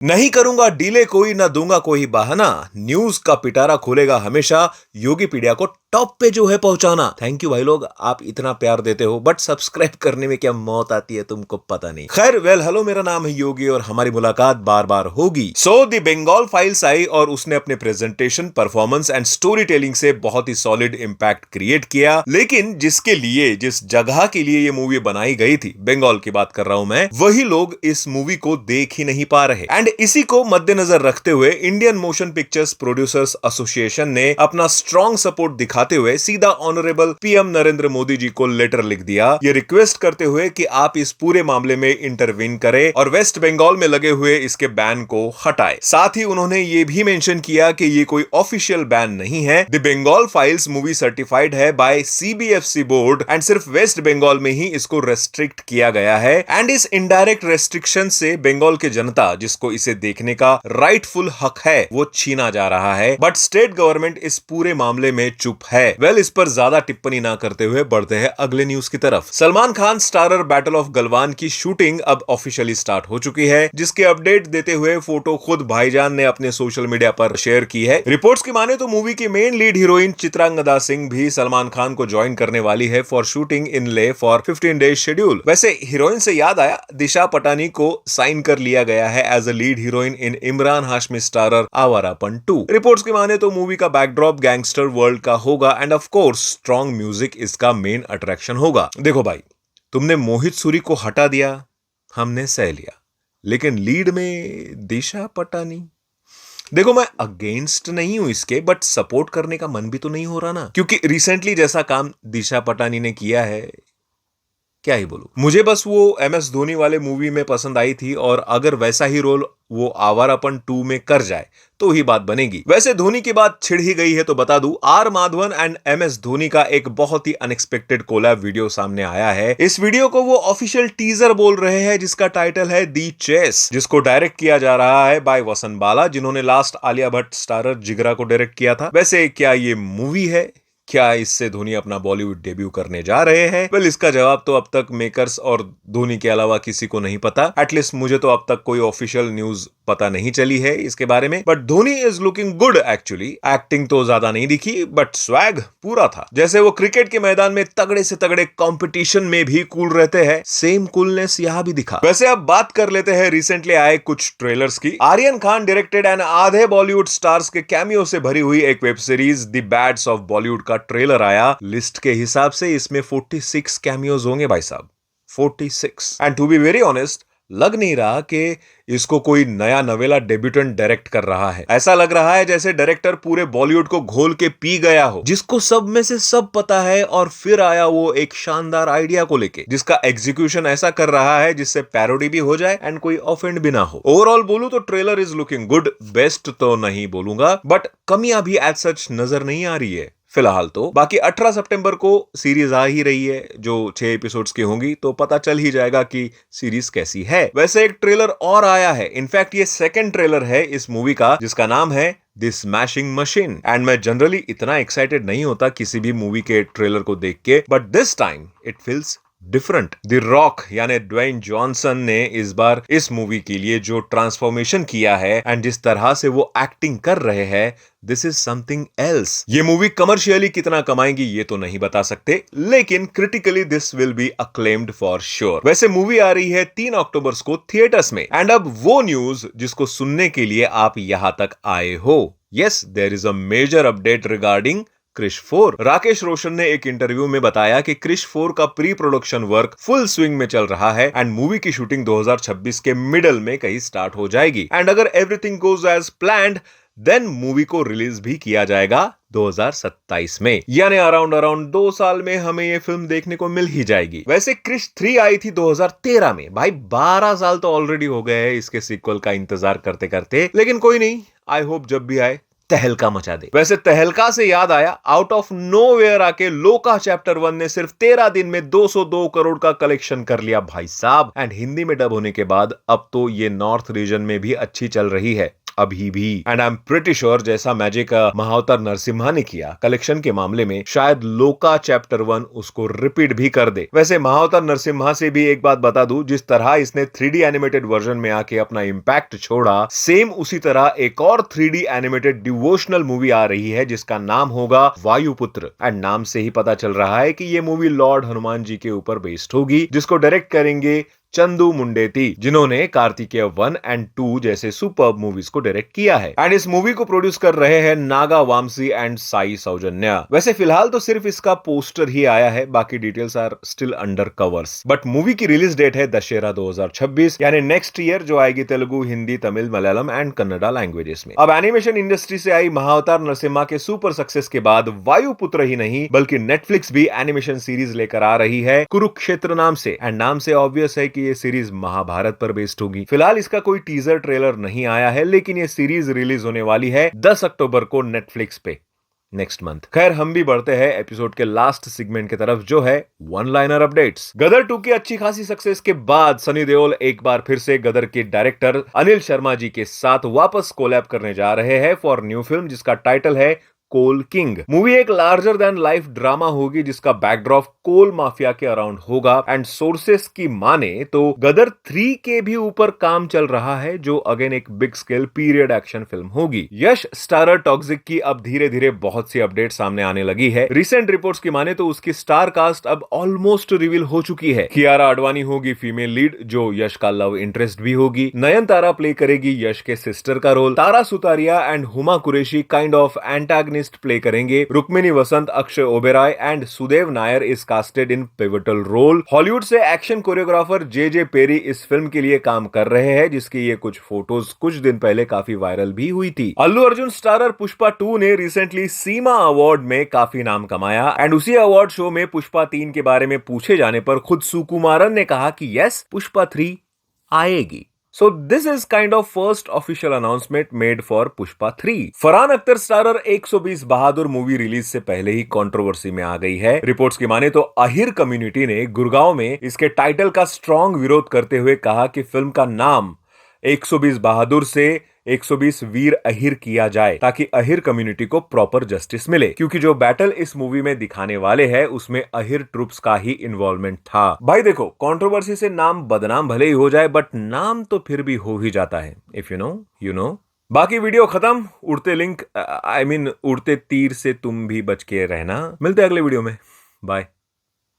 नहीं करूंगा डीले कोई ना दूंगा कोई बहाना, न्यूज का पिटारा खोलेगा हमेशा, योगी पीडिया को टॉप पे जो है पहुंचाना। थैंक यू भाई लोग, आप इतना प्यार देते हो, बट सब्सक्राइब करने में क्या मौत आती है तुमको पता नहीं। खैर वेल हेलो, मेरा नाम है योगी और हमारी मुलाकात बार बार होगी। सो द बंगाल फाइल्स आई और उसने अपने presentation, performance and story telling से बहुत ही सॉलिड इंपैक्ट क्रिएट किया। लेकिन जिसके लिए, जिस जगह के लिए ये मूवी बनाई गई थी, बंगाल की बात कर रहा हूं मैं, वही लोग इस मूवी को देख ही नहीं पा रहे। एंड इसी को मद्देनजर रखते हुए Indian motion pictures producers association ने अपना स्ट्रॉन्ग सपोर्ट दिखाते हुए सीधा ऑनरेबल पीएम नरेंद्र मोदी जी को लेटर लिख दिया, ये रिक्वेस्ट करते हुए कि आप इस पूरे मामले में इंटरवीन करें और वेस्ट बंगाल में लगे हुए इसके बैन को हटाए। साथ ही उन्होंने ये भी मेंशन किया कि ये कोई ऑफिशियल बैन नहीं है, The Bengal Files movie certified है बाय सीबीएफसी बोर्ड एंड सिर्फ वेस्ट बंगाल में ही इसको रेस्ट्रिक्ट किया गया है। एंड इस इनडायरेक्ट रेस्ट्रिक्शन से बंगाल की जनता, जिसको इसे देखने का राइटफुल हक है, वो छीना जा रहा है। बट स्टेट गवर्नमेंट इस पूरे मामले में चुप है। वेल इस पर ज्यादा टिप्पणी ना करते हुए बढ़ते हैं अगले न्यूज की तरफ। Salman Khan starrer battle of Galwan की शूटिंग अब ऑफिशियली स्टार्ट हो चुकी है, जिसके अपडेट देते हुए फोटो खुद भाईजान ने अपने सोशल मीडिया पर शेयर की है। रिपोर्ट्स की माने तो मूवी की main lead heroine Chitrangada Singh भी सलमान खान को ज्वाइन करने वाली है फॉर शूटिंग इन ले फॉर 15 डेज शेड्यूल। वैसे हीरोइन से याद आया, दिशा पटानी को साइन कर लिया गया है as a lead heroine in Imran Hashmi starrer Awarapan 2। Reports की माने तो मूवी का बैकड्रॉप गैंगस्टर वर्ल्ड का होगा end of course strong music इसका मेन अट्रैक्शन होगा। देखो भाई, तुमने मोहित सूरी को हटा दिया, हमने सह लिया, लेकिन लीड में दिशा पटानी। देखो मैं अगेंस्ट नहीं हूं इसके, बट सपोर्ट करने का मन भी तो नहीं हो रहा ना, क्योंकि रिसेंटली जैसा काम दिशा पटानी ने किया है, क्या ही बोलूं। मुझे बस वो एमएस धोनी वाले मूवी में पसंद आई थी, और अगर वैसा ही रोल वो आवारापन 2 में कर जाए तो ही बात बनेगी। वैसे धोनी की बात छिड़ ही गई है तो बता दूं, R Madhavan and MS Dhoni का एक बहुत ही अनएक्सपेक्टेड कोलैब वीडियो सामने आया है। इस वीडियो को वो ऑफिशियल टीजर बोल रहे हैं, जिसका टाइटल है दी चेस, जिसको डायरेक्ट किया जा रहा है बाय वसन बाला, जिन्होंने लास्ट आलिया भट्ट स्टारर जिगरा को डायरेक्ट किया था। वैसे क्या ये मूवी है, क्या इससे धोनी अपना बॉलीवुड डेब्यू करने जा रहे हैं? वेल इसका जवाब तो अब तक मेकर्स और धोनी के अलावा किसी को नहीं पता। एटलीस्ट मुझे तो अब तक कोई ऑफिशियल न्यूज पता नहीं चली है इसके बारे में। But Dhoni is looking good actually. Acting तो ज्यादा नहीं दिखी, बट स्वैग पूरा था। जैसे वो क्रिकेट के मैदान में तगड़े से तगड़े कंपटीशन में भी कूल रहते हैं, सेम कूलनेस यहां भी दिखा। वैसे अब बात कर लेते हैं रिसेंटली आए कुछ ट्रेलर्स की। आर्यन खान डायरेक्टेड एंड आधे बॉलीवुड स्टार्स के कैमियो से भरी हुई एक web series The Bads of Bollywood का ट्रेलर आया। लिस्ट के हिसाब से इसमें 46 कैमियोज होंगे भाई साहब, 46। And to be very honest, लग नहीं रहा कि इसको कोई नया नवेला डेब्यूटेंट डायरेक्ट कर रहा है। ऐसा लग रहा है जैसे डायरेक्टर पूरे बॉलीवुड को घोल के पी गया हो, जिसको सब में से सब पता है, और फिर आया वो एक शानदार आइडिया को लेके, जिसका एग्जीक्यूशन ऐसा कर रहा है जिससे पैरोडी भी हो जाए एंड कोई ऑफेंड भी ना हो। ओवरऑल बोलूं तो trailer is looking good. Best तो नहीं बोलूंगा, बट कमियां भी एज सच नजर नहीं आ रही है फिलहाल तो। बाकी 18 सितंबर को सीरीज आ ही रही है, जो 6 एपिसोड्स की होंगी, तो पता चल ही जाएगा कि सीरीज कैसी है। वैसे एक ट्रेलर और आया है, इनफैक्ट ये सेकंड ट्रेलर है इस मूवी का, जिसका नाम है द स्मैशिंग मशीन। एंड मैं जनरली इतना एक्साइटेड नहीं होता किसी भी मूवी के ट्रेलर को देख के, but this time it feels different. The rock यानी ड्वेन जॉनसन ने इस बार इस मूवी के लिए जो ट्रांसफॉर्मेशन किया है एंड जिस तरह से वो एक्टिंग कर रहे हैं, दिस इज समथिंग एल्स। ये मूवी कमर्शियली कितना कमाएगी ये तो नहीं बता सकते, लेकिन critically this will be acclaimed for sure. वैसे मूवी आ रही है 3 अक्टूबर को थिएटर्स में। एंड अब वो न्यूज जिसको सुनने के लिए आप यहां तक आए हो, yes there is a major update regarding Krrish 4। Rakesh Roshan ने एक इंटरव्यू में बताया कि क्रिश 4 का pre production work full swing में चल रहा है एंड मूवी की शूटिंग 2026 के मिडल में कहीं स्टार्ट हो जाएगी। एंड अगर everything goes as planned, then movie को रिलीज भी किया जाएगा 2027 में, यानी अराउंड 2 साल में हमें ये फिल्म देखने को मिल ही जाएगी। वैसे क्रिश 3 आई थी 2013 में, भाई 12 साल तो ऑलरेडी हो गए हैं इसके सीक्वल का इंतजार करते करते, लेकिन कोई नहीं, आई होप जब भी आए तहलका मचा दे। वैसे तहलका से याद आया, आउट ऑफ नोवेयर आके लोका चैप्टर 1 ने सिर्फ 13 दिन में 202 करोड़ का कलेक्शन कर लिया भाई साहब। एंड हिंदी में डब होने के बाद अब तो ये नॉर्थ रीजन में भी अच्छी चल रही है। अभी भी। And I am pretty sure जैसा मैजिक महाअवतार नरसिम्हा ने किया कलेक्शन के मामले में, शायद लोका चैप्टर 1 उसको रिपीट भी कर दे। वैसे महाअवतार नरसिम्हा से भी एक बात बता दूं, जिस तरह इसने 3D एनिमेटेड वर्जन में आके अपना इंपैक्ट छोड़ा, सेम उसी तरह एक और 3D एनिमेटेड डिवोशनल मूवी आ रही है जिसका नाम होगा वायुपुत्र। एंड नाम से ही पता चल रहा है कि ये मूवी लॉर्ड हनुमान जी के ऊपर बेस्ड होगी, जिसको डायरेक्ट करेंगे चंदू मुंडेती, जिन्होंने कार्तिकेय 1 और 2 जैसे सुपर मूवीज को डायरेक्ट किया है। एंड इस मूवी को प्रोड्यूस कर रहे हैं नागा वामसी एंड साई सौजन्या। वैसे फिलहाल तो सिर्फ इसका पोस्टर ही आया है, बाकी details are still under covers. But movie की रिलीज डेट है दशहरा 2026, यानी नेक्स्ट ईयर, जो आएगी तेलुगु, हिंदी, तमिल, मलयालम एंड कन्नड़ा लैंग्वेजेस में। अब एनिमेशन इंडस्ट्री से आई महाअवतार नरसिम्हा के सुपर सक्सेस के बाद वायुपुत्र ही नहीं बल्कि नेटफ्लिक्स भी एनिमेशन सीरीज लेकर आ रही है कुरुक्षेत्र नाम से। एंड नाम से ऑब्वियस है कि ये सीरीज महाभारत पर बेस्ड होगी। फिलहाल इसका कोई टीजर ट्रेलर नहीं आया है, लेकिन ये सीरीज रिलीज होने वाली है 10 अक्टूबर को नेटफ्लिक्स पे, नेक्स्ट मंथ। खैर, हम भी बढ़ते हैं एपिसोड के लास्ट सेगमेंट की तरफ, जो है वन लाइनर अपडेट्स। गदर 2 की अच्छी खासी सक्सेस के बाद सनी देओल एक बार फिर से गदर के डायरेक्टर अनिल शर्मा जी के साथ वापस कोलैब करने जा रहे हैं फॉर न्यू फिल्म, जिसका टाइटल है कोल किंग। मूवी एक लार्जर देन लाइफ ड्रामा होगी जिसका बैकड्रॉप कोल माफिया के अराउंड होगा। एंड सोर्सेस की माने तो गदर 3 के भी ऊपर काम चल रहा है, जो अगेन एक big scale period action film होगी। यश स्टारर टॉक्सिक की अब धीरे धीरे बहुत सी अपडेट सामने आने लगी है। रिसेंट रिपोर्ट्स की माने तो उसकी स्टार कास्ट अब ऑलमोस्ट रिवील हो चुकी है। कियारा आडवाणी होगी फीमेल लीड, जो यश का लव इंटरेस्ट भी होगी। नयनतारा प्ले करेगी यश के सिस्टर का role. Tara Sutaria and Huma Qureshi kind of antagonist play करेंगे। Rukmini Vasanth, Akshay Oberoi and Sudev Nair is casted in pivotal role. Hollywood से एक्शन कोरियोग्राफर जे पेरी इस फिल्म के लिए काम कर रहे हैं, जिसकी ये कुछ फोटोज कुछ दिन पहले काफी वायरल भी हुई थी। अल्लू अर्जुन स्टारर पुष्पा 2 ने रिसेंटली सीमा अवार्ड में काफी नाम कमाया। एंड उसी अवार्ड शो में पुष्पा 3 के बारे में पूछे जाने पर खुद सुकुमारन ने कहा कि यस, पुष्पा 3 आएगी। So this is kind of first official announcement made for Pushpa 3. Farhan Akhtar starrer 120 Bahadur movie release से पहले ही कंट्रोवर्सी में आ गई है। रिपोर्ट्स की माने तो अहिर कम्युनिटी ने गुड़गांव में इसके टाइटल का स्ट्रॉन्ग विरोध करते हुए कहा कि फिल्म का नाम 120 बहादुर से 120 वीर अहिर किया जाए, ताकि अहिर कम्युनिटी को प्रॉपर जस्टिस मिले, क्योंकि जो बैटल इस मूवी में दिखाने वाले हैं उसमें अहिर ट्रूप्स का ही इन्वॉल्वमेंट था। भाई देखो, कंट्रोवर्सी से नाम बदनाम भले ही हो जाए, बट नाम तो फिर भी हो ही जाता है। If you know you know. बाकी वीडियो खत्म। उड़ते लिंक, उड़ते तीर से तुम भी बच के रहना। मिलते हैं अगले वीडियो में। बाय।